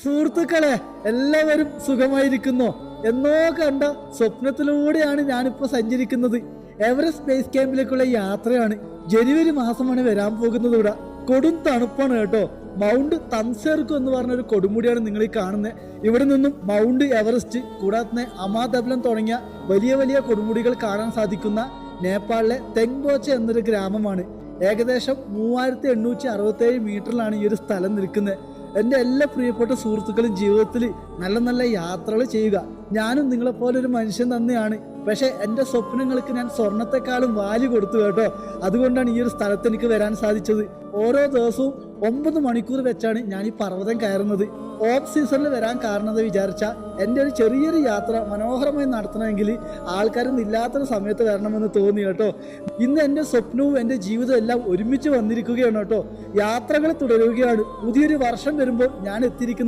സുഹൃത്തുക്കളെ, എല്ലാവരും സുഖമായിരിക്കുന്നോ? എന്നോ കണ്ട സ്വപ്നത്തിലൂടെയാണ് ഞാനിപ്പോ സഞ്ചരിക്കുന്നത്. എവറസ്റ്റ് സ്പേസ് ക്യാമ്പിലേക്കുള്ള യാത്രയാണ്. ജനുവരി മാസമാണ് വരാൻ പോകുന്നത്. ഇവിടെ കൊടും തണുപ്പാണ് കേട്ടോ. മൗണ്ട് തംസേർക്കു എന്ന് പറഞ്ഞൊരു കൊടുമുടിയാണ് നിങ്ങൾ ഈ കാണുന്നത്. ഇവിടെ നിന്നും മൗണ്ട് എവറസ്റ്റ് കൂടാതെ അമാദബ്ലം തുടങ്ങിയ വലിയ വലിയ കൊടുമുടികൾ കാണാൻ സാധിക്കുന്ന നേപ്പാളിലെ തെങ്ബോച്ച എന്നൊരു ഗ്രാമമാണ്. ഏകദേശം 3867 മീറ്ററിലാണ് ഈ ഒരു സ്ഥലം നിൽക്കുന്നത്. എൻ്റെ എല്ലാ പ്രിയപ്പെട്ട സുഹൃത്തുക്കളും ജീവിതത്തിൽ നല്ല നല്ല യാത്രകൾ ചെയ്യുക. ഞാനും നിങ്ങളെപ്പോലെ ഒരു മനുഷ്യൻ തന്നെയാണ്. പക്ഷേ എൻ്റെ സ്വപ്നങ്ങൾക്ക് ഞാൻ സ്വർണത്തെക്കാളും വാല്യൂ കൊടുത്തു കേട്ടോ. അതുകൊണ്ടാണ് ഈ ഒരു സ്ഥലത്ത് എനിക്ക് വരാൻ സാധിച്ചത്. ഓരോ ദിവസവും 9 മണിക്കൂർ വെച്ചാണ് ഞാൻ ഈ പർവ്വതം കയറുന്നത്. ഓഫ് സീസണിൽ വരാൻ കാരണം എന്ന് വിചാരിച്ചാൽ എൻ്റെ ഒരു ചെറിയൊരു യാത്ര മനോഹരമായി നടത്തണമെങ്കിൽ ആൾക്കാരൊന്നും ഇല്ലാത്തൊരു സമയത്ത് വരണമെന്ന് തോന്നി കേട്ടോ. ഇന്ന് എൻ്റെ സ്വപ്നവും എൻ്റെ ജീവിതവും എല്ലാം ഒരുമിച്ച് വന്നിരിക്കുകയാണ് കേട്ടോ. യാത്രകൾ തുടരുകയാണ്. പുതിയൊരു വർഷം വരുമ്പോൾ ഞാൻ എത്തിയിരിക്കുന്നത്